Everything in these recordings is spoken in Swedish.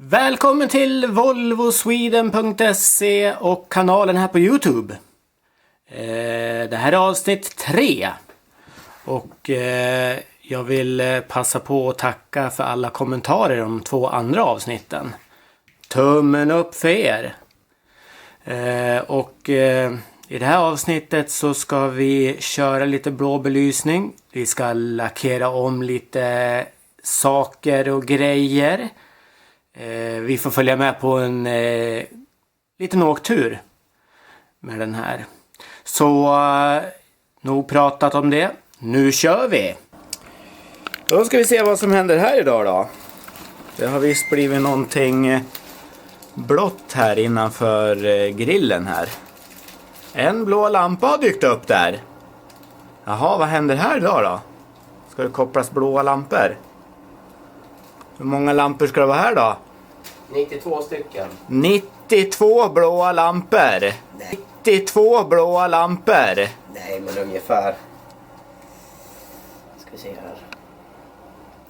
Välkommen till volvosweden.se och kanalen här på Youtube. Det här är avsnitt 3. Och jag vill passa på att tacka för alla kommentarer i de 2 andra avsnitten. Tummen upp för er. I det här avsnittet så ska vi köra lite blå belysning. Vi ska lackera om lite saker och grejer. Vi får följa med på en liten åktur med den här. Så nog pratat om det. Nu kör vi! Då ska vi se vad som händer här idag då. Det har visst blivit någonting blått här innanför grillen här. En blå lampa har dykt upp där. Jaha, vad händer här idag då? Ska det kopplas blåa lampor? Hur många lampor ska det vara här då? 92 stycken. 92 blåa lampor. Nej. 92 blåa lampor. Nej, men ungefär. Ska vi se här.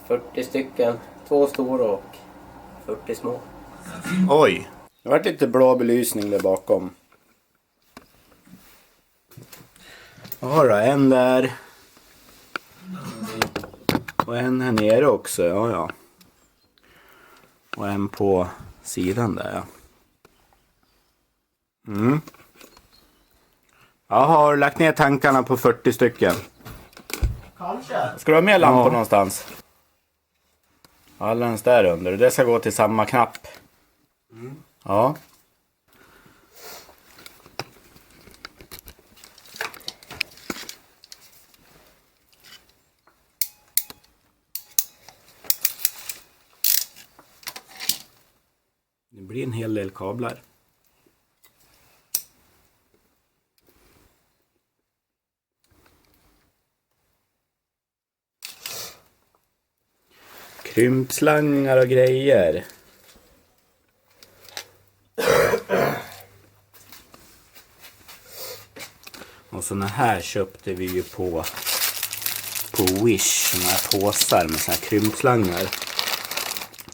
40 stycken. 2 stora och 40 små. Oj. Det har varit lite blå belysning där bakom. Ja då, en där. Och en här nere också, ja. Och en på sidan där, ja. Jag har lagt ner tankarna på 40 stycken. Kanske. Ska du ha mer lampor någonstans? Alldeles där under. Det ska gå till samma knapp. Ja. Det blir en hel del kablar. Krympslangar och grejer. Och såna här köpte vi ju på Wish. Såna här påsar med såna här krympslangar.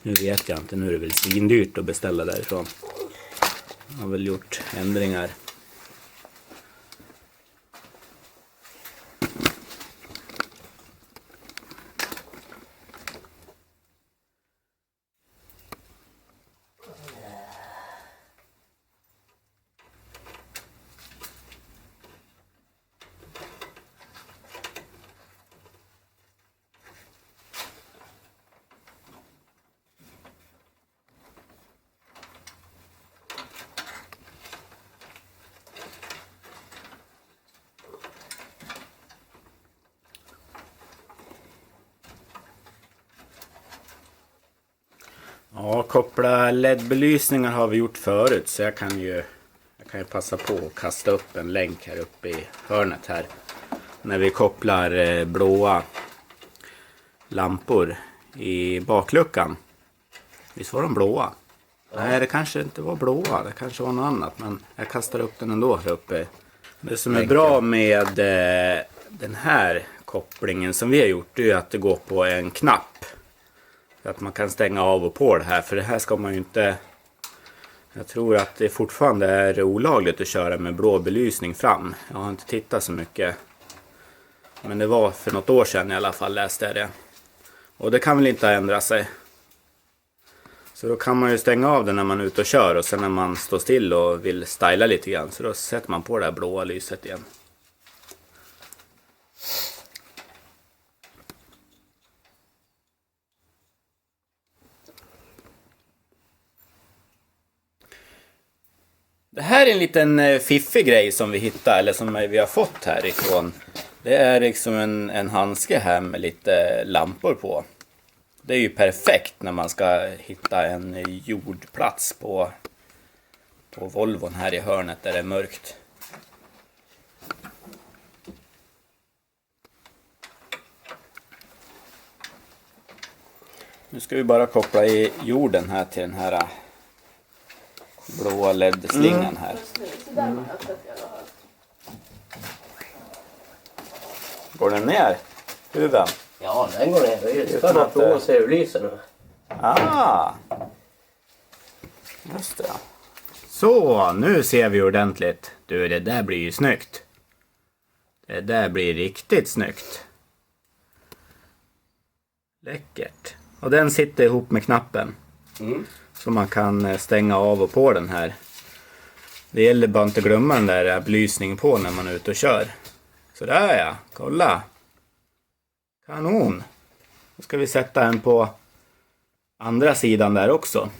Nu vet jag inte, nu är det väl svindyrt att beställa därifrån. Jag har väl gjort ändringar. Ja, koppla LED-belysningar har vi gjort förut, så jag kan ju passa på att kasta upp en länk här uppe i hörnet här. När vi kopplar blåa lampor i bakluckan. Visst var de blåa? Ja. Nej, det kanske inte var blåa, det kanske var något annat, men jag kastar upp den ändå här uppe. Det som är bra med den här kopplingen som vi har gjort, är att det går på en knapp. Att man kan stänga av och på det här. För det här ska man ju inte... Jag tror att det fortfarande är olagligt att köra med blå belysning fram. Jag har inte tittat så mycket. Men det var för något år sedan i alla fall, läste jag det. Och det kan väl inte ändra sig. Så då kan man ju stänga av den när man är ute och kör. Och sen när man står still och vill styla lite grann, så då sätter man på det här blåa lyset igen. Det här är en liten fiffig grej som vi hittar, eller som vi har fått härifrån. Det är liksom en handske här med lite lampor på. Det är ju perfekt när man ska hitta en jordplats på Volvon här i hörnet där det är mörkt. Nu ska vi bara koppla i jorden här till den här blåa LED-slingan här. Går den ner? Huven? Ja, den går ner. Det ska man prova och se hur lyser nu. Ah! Just det. Så, nu ser vi ordentligt. Du, det där blir ju snyggt. Det där blir riktigt snyggt. Läckert. Och den sitter ihop med knappen. Så man kan stänga av och på den här. Det gäller bara inte glömma den där belysningen på när man är ute och kör. Så där ja, kolla. Kanon. Nu ska vi sätta en på andra sidan där också.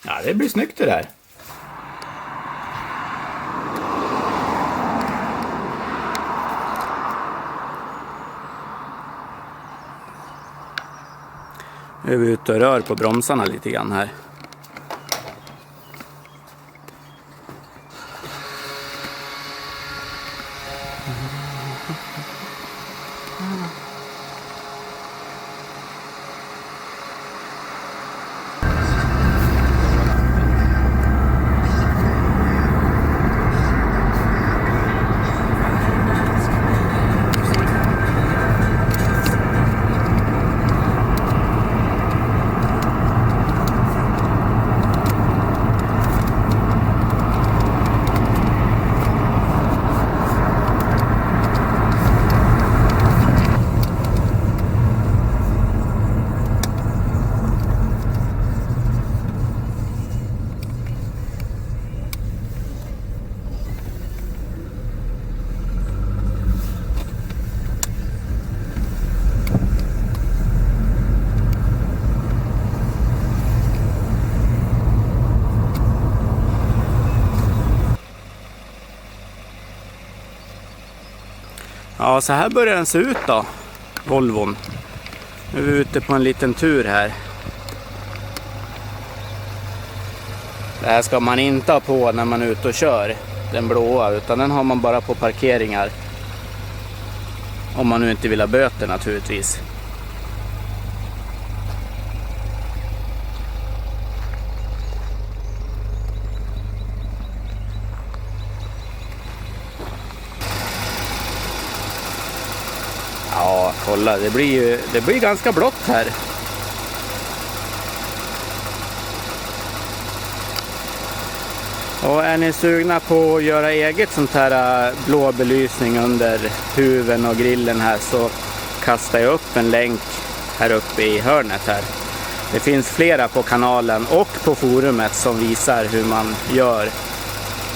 Ja, det blir snyggt det där. Nu är vi ute och rör på bromsarna lite grann här. Ja, så här börjar den se ut då, Volvon. Nu är vi ute på en liten tur här. Det här ska man inte ha på när man är ute och kör, den blåa, utan den har man bara på parkeringar. Om man nu inte vill ha böter naturligtvis. Ja, kolla, det blir ganska blått här. Och är ni sugna på att göra eget sånt här blå belysning under huven och grillen här, så kastar jag upp en länk här uppe i hörnet här. Det finns flera på kanalen och på forumet som visar hur man gör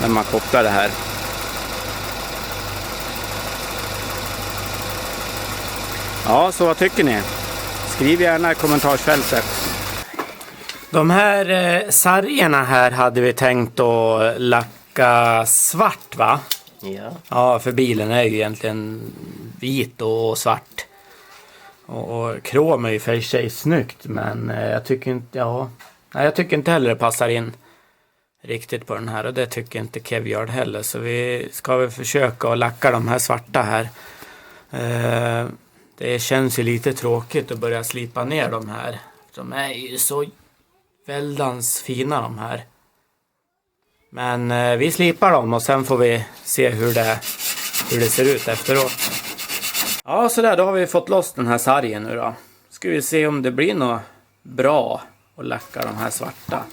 när man kopplar det här. Ja, så vad tycker ni? Skriv gärna i kommentarsfältet. De här sargerna här hade vi tänkt att lacka svart, va? Ja. Ja, för bilen är ju egentligen vit och svart. Och krom är ju för sig snyggt, men jag tycker inte, jag tycker inte heller det passar in riktigt på den här. Och det tycker inte Kev gör heller. Så vi ska väl försöka att lacka de här svarta här. Det känns ju lite tråkigt att börja slipa ner de här. De är ju så väldans fina de här. Men vi slipar dem och sen får vi se hur det ser ut efteråt. Ja, så där, då har vi fått loss den här sargen nu då. Ska vi se om det blir något bra att lacka de här svarta.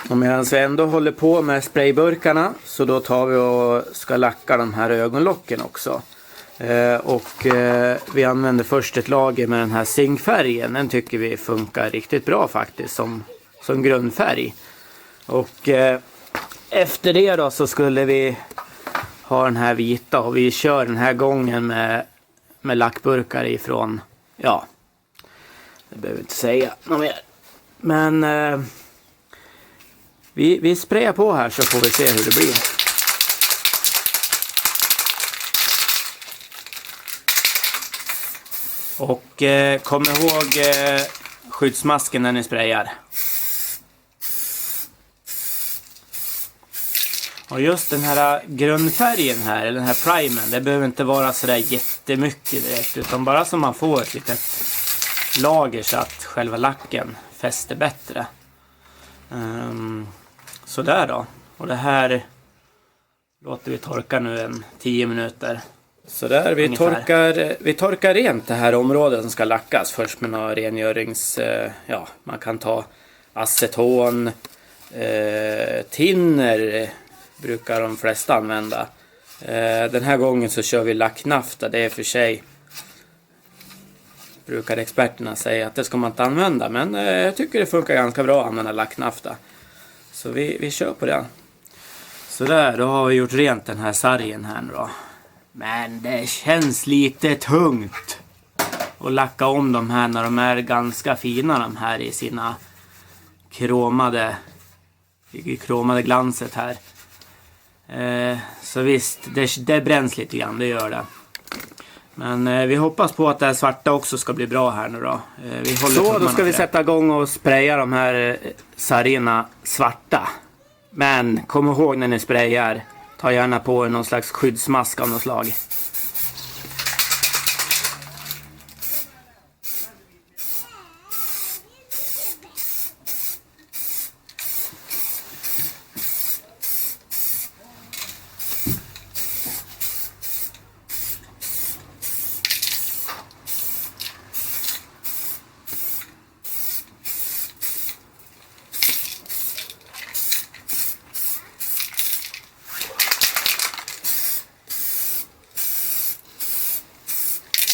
Och medan vi ändå håller på med sprayburkarna, så då tar vi och ska lacka de här ögonlocken också. Vi använder först ett lager med den här zinkfärgen. Den tycker vi funkar riktigt bra faktiskt som grundfärg. Och efter det då så skulle vi ha den här vita, och vi kör den här gången med lackburkar ifrån, ja, det behöver inte säga något mer. Men vi sprayar på här så får vi se hur det blir. Och kom ihåg skyddsmasken när ni sprayar. Och just den här grundfärgen här, eller den här primen, det behöver inte vara så där jättemycket direkt, utan bara så man får ett litet lager så att själva lacken fäster bättre. Så där då. Och det här låter vi torka nu en 10 minuter. Så där, Ungefär. vi torkar rent det här området som ska lackas först med några rengörings... Ja, man kan ta aceton, tinner brukar de flesta använda. Den här gången så kör vi lacknafta, det är för sig... Brukar experterna säga att det ska man inte använda, men jag tycker det funkar ganska bra att använda lacknafta. Så vi kör på det. Så där, då har vi gjort rent den här sargen här nu då. Men det känns lite tungt att lacka om de här när de är ganska fina, de här i sina kromade glanset här. Så visst, det bränns lite grann, det gör det. Men vi hoppas på att det här svarta också ska bli bra här nu då. Så då ska vi sätta igång och spraya de här sargerna svarta. Men kom ihåg när ni sprayar, ta gärna på någon slags skyddsmask av något slag.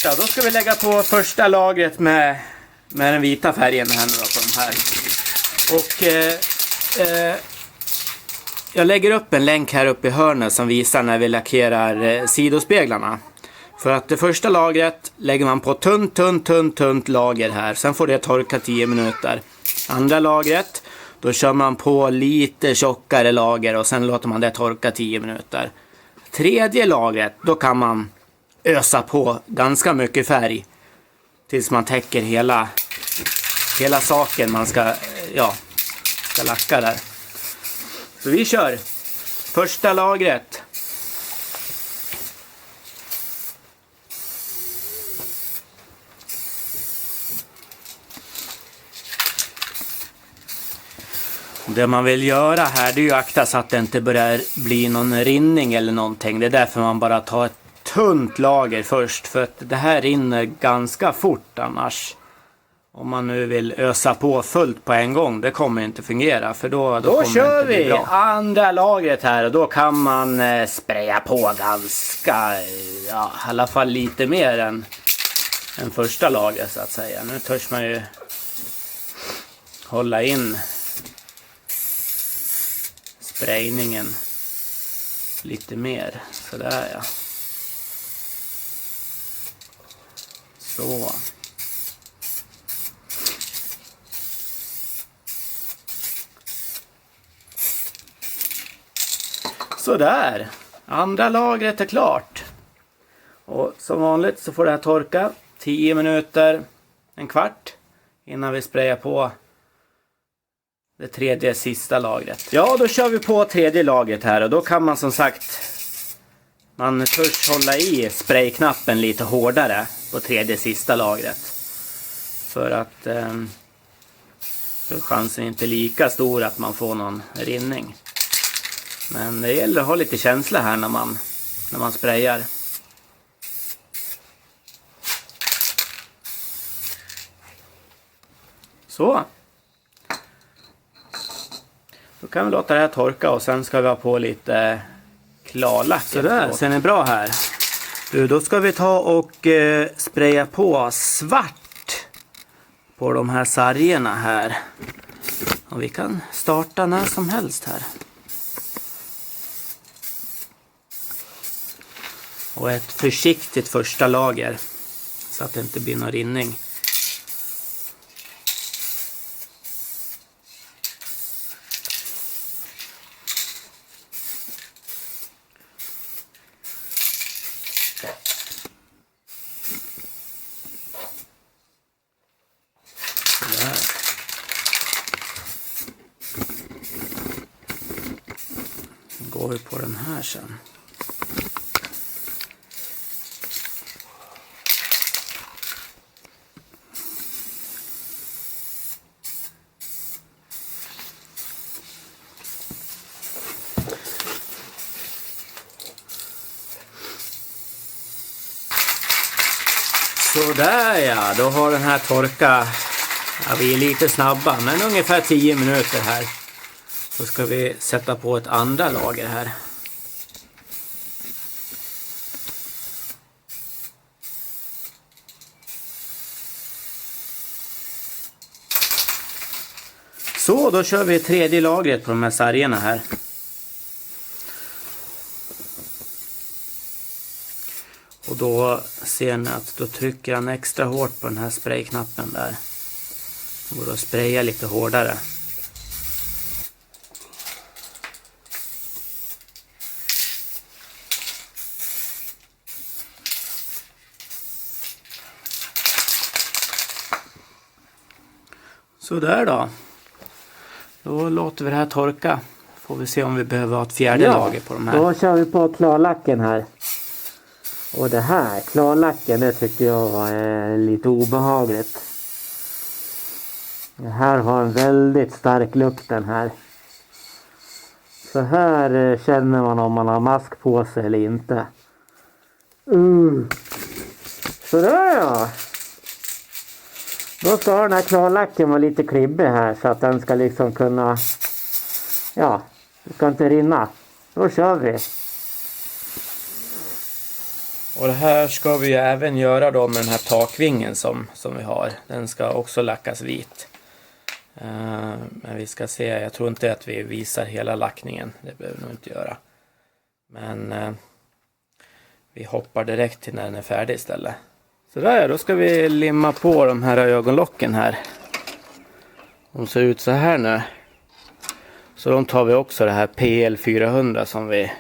Ja, då ska vi lägga på första lagret med den vita färgen här nu då, på de här. Och jag lägger upp en länk här uppe i hörnet som visar när vi lackerar sidospeglarna. För att det första lagret lägger man på tunt lager här. Sen får det torka 10 minuter. Andra lagret, då kör man på lite tjockare lager och sen låter man det torka 10 minuter. Tredje lagret, då kan man ösa på ganska mycket färg tills man täcker hela saken man ska lacka där. Så vi kör första lagret. Det man vill göra här, det är ju akta så att det inte börjar bli någon rinning eller någonting. Det är därför man bara tar ett tunt lager först, för att det här rinner ganska fort annars. Om man nu vill ösa på fullt på en gång, det kommer inte fungera, för då kör vi andra lagret här och då kan man spraya på ganska, i alla fall lite mer än första lagret så att säga. Nu törs man ju hålla in sprayningen lite mer, så där ja. Så. Så där. Andra lagret är klart. Och som vanligt så får det här torka 10 minuter, en kvart innan vi sprayar på det tredje sista lagret. Ja, då kör vi på tredje lagret här och då kan man som sagt, man törs hålla i sprayknappen lite hårdare på tredje sista lagret. För att då är chansen inte lika stor att man får någon rinning. Men det gäller att ha lite känsla här när man sprayar. Så. Då kan vi låta det här torka och sen ska vi ha på lite klarlack. Så där, ser ni bra här. Då ska vi ta och spraya på svart på de här sargerna här. Och vi kan starta när som helst här. Och ett försiktigt första lager så att det inte blir någon rinning. Går vi på den här sen. Så där ja, då har den här torkat. Ja, vi är lite snabba, men ungefär 10 minuter här. Så ska vi sätta på ett andra lager här. Så, då kör vi tredje lagret på de här sargerna här. Och då ser ni att då trycker han extra hårt på den här sprayknappen där. Det går att spraya lite hårdare. Så där då. Då låter vi det här torka. Får vi se om vi behöver ha ett fjärde lager på de här. Då kör vi på klarlacken här. Och det här, klarlacken, det tycker jag var lite obehagligt. Det här har en väldigt stark lukt den här. Så här känner man om man har mask på sig eller inte. Sådär ja. Då ska den här klarlacken vara lite klibbig här så att den ska liksom kunna, ja, det ska inte rinna. Då kör vi. Och det här ska vi ju även göra då med den här takvingen som vi har. Den ska också lackas vit. Men vi ska se, jag tror inte att vi visar hela lackningen. Det behöver vi nog inte göra. Men vi hoppar direkt till när den är färdig istället. Så där, då ska vi limma på de här ögonlocken här. De ser ut så här nu. Så de tar vi också det här PL 400 som vi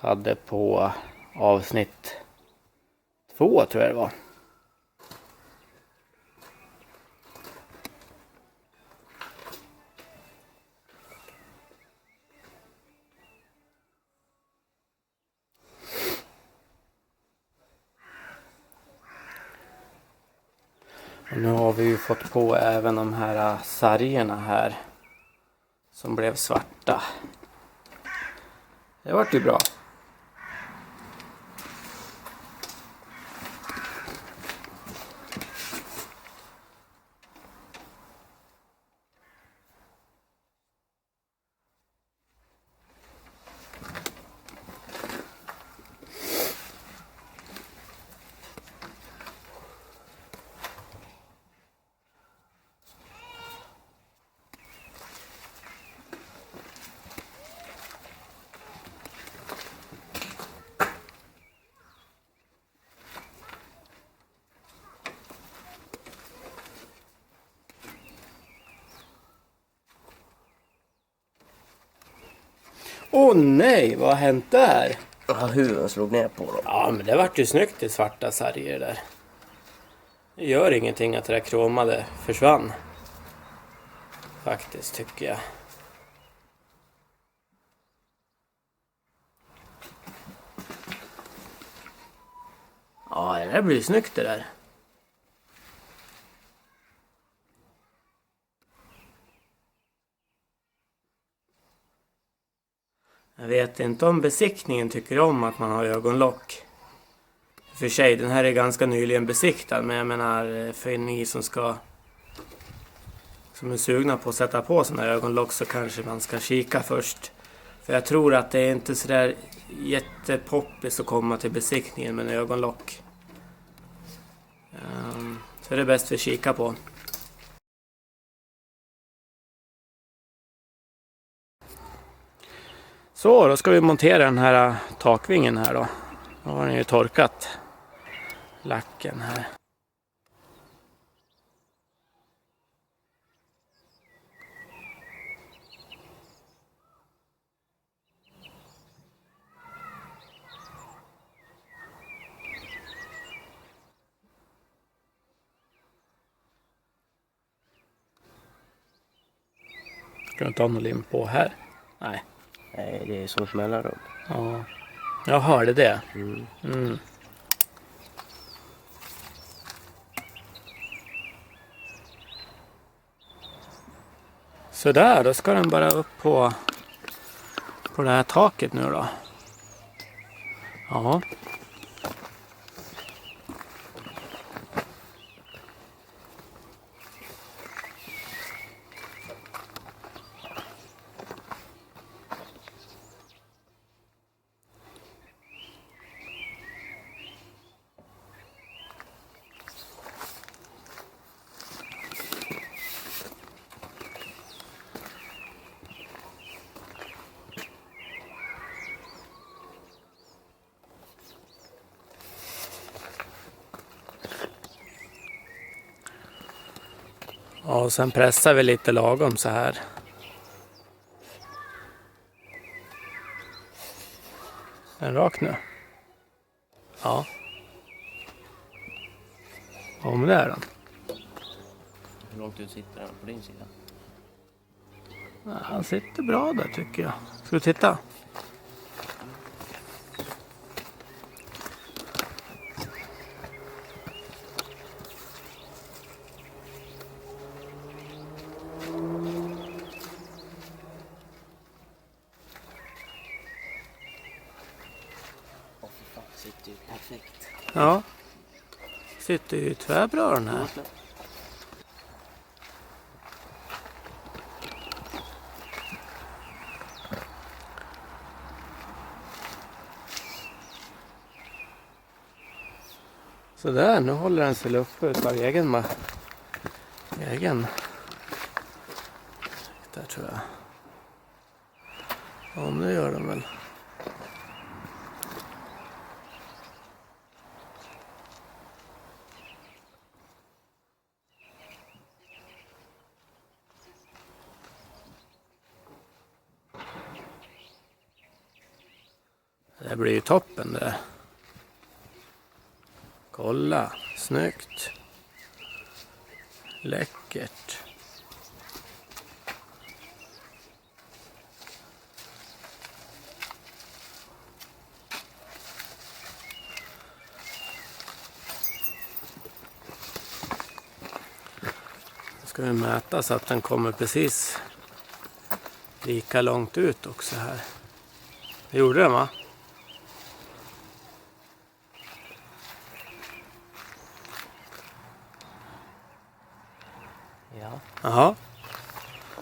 hade på avsnitt 2 tror jag det var. Och nu har vi ju fått på även de här sargerna här som blev svarta. Det vart ju bra. Åh nej, vad har hänt där? Ja, huvudet slog ner på dem. Ja, men det vart ju snyggt i svarta sarger där. Det gör ingenting att det där kromade försvann. Faktiskt tycker jag. Ja, det där blir snyggt det där. Jag vet inte om besiktningen tycker om att man har ögonlock. För sig, den här är ganska nyligen besiktad. Men jag menar, för ni som är sugna på att sätta på sådana här ögonlock så kanske man ska kika först. För jag tror att det är inte så där jättepoppis att komma till besiktningen med en ögonlock. Så det är bäst vi kika på. Så, då ska vi montera den här takvingen här då. Då har den ju torkat lacken här. Ska du inte ha någon lim på här? Nej. Nej, det är som mellanrum. Ja, jag hörde det. Så där, då ska den bara upp på det här taket nu då. Ja. Ja, och sen pressar vi lite lagom så här. Är den rak nu? Ja. Ja, men det är den. Hur långt ut sitter den på din sida? Ja, han sitter bra där tycker jag. Ska du titta? Åh för fan, sitter ju perfekt. Ja. Sitter ju tvärbra den här. Så där, nu håller den sig uppe utav egen. Där tror jag. Ja, nu gör den väl. Det blir ju toppen det. Kolla, snyggt. Läckert. Nu ska vi mäta så att den kommer precis lika långt ut också här. Det gjorde den va? Ja, Jaha,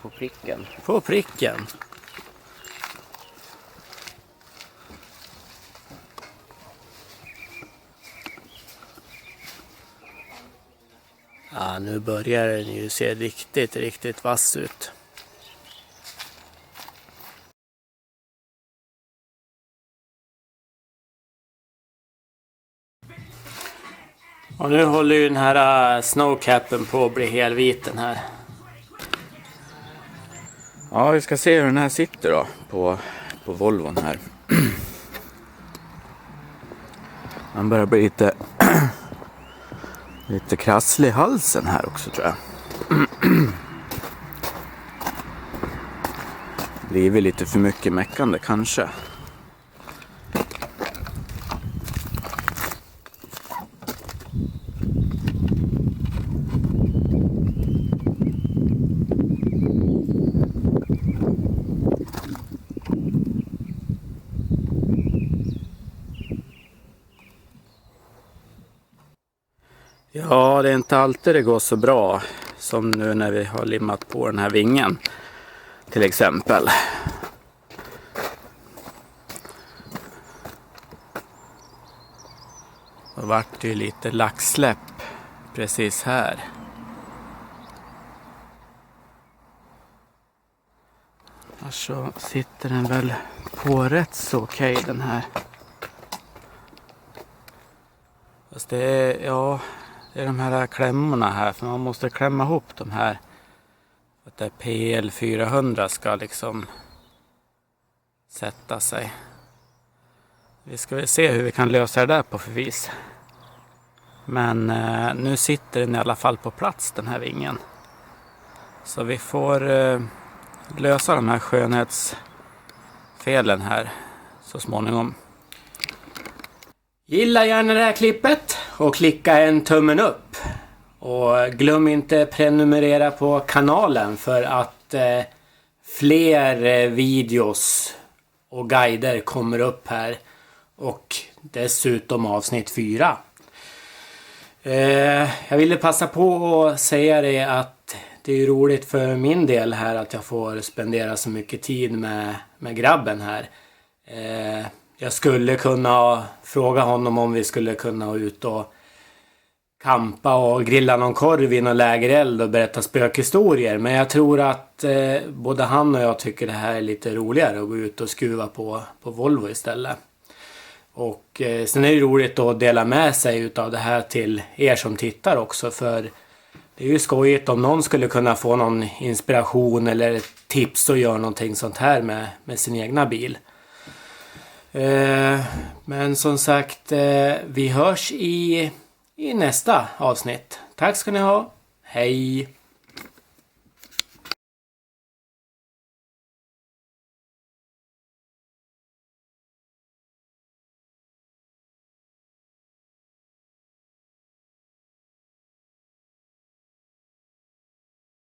på pricken. på pricken. Ja, nu börjar den ju se riktigt vass ut. Och nu håller ju den här snowcapen på att bli helviten här. Ja, vi ska se hur den här sitter då på Volvon här. Han börjar bli lite krasslig i halsen här också tror jag. Blivit lite för mycket mäckande kanske. Ja, det är inte alltid det går så bra som nu när vi har limmat på den här vingen till exempel. Det vart ju lite laxsläpp precis här. Och så sitter den väl på rätt så okej den här. Fast det är, ja, det är de här klämmorna här, för man måste klämma ihop de här. För att det PL 400 ska liksom sätta sig. Vi ska väl se hur vi kan lösa det där på för vis. Men nu sitter den i alla fall på plats den här vingen. Så vi får lösa de här skönhetsfelen här så småningom. Gilla gärna det här klippet och klicka en tummen upp. Och glöm inte prenumerera på kanalen för att fler videos och guider kommer upp här. Och dessutom avsnitt 4. Jag ville passa på att säga det att det är roligt för min del här att jag får spendera så mycket tid med grabben här. Jag skulle kunna fråga honom om vi skulle kunna ut och kampa och grilla någon korv i någon lägereld och berätta spökhistorier. Men jag tror att både han och jag tycker det här är lite roligare att gå ut och skruva på Volvo istället. Och sen är det roligt att dela med sig utav det här till er som tittar också. För det är ju skojigt om någon skulle kunna få någon inspiration eller tips att göra någonting sånt här med sin egna bil. Men som sagt, vi hörs i nästa avsnitt. Tack ska ni ha. Hej!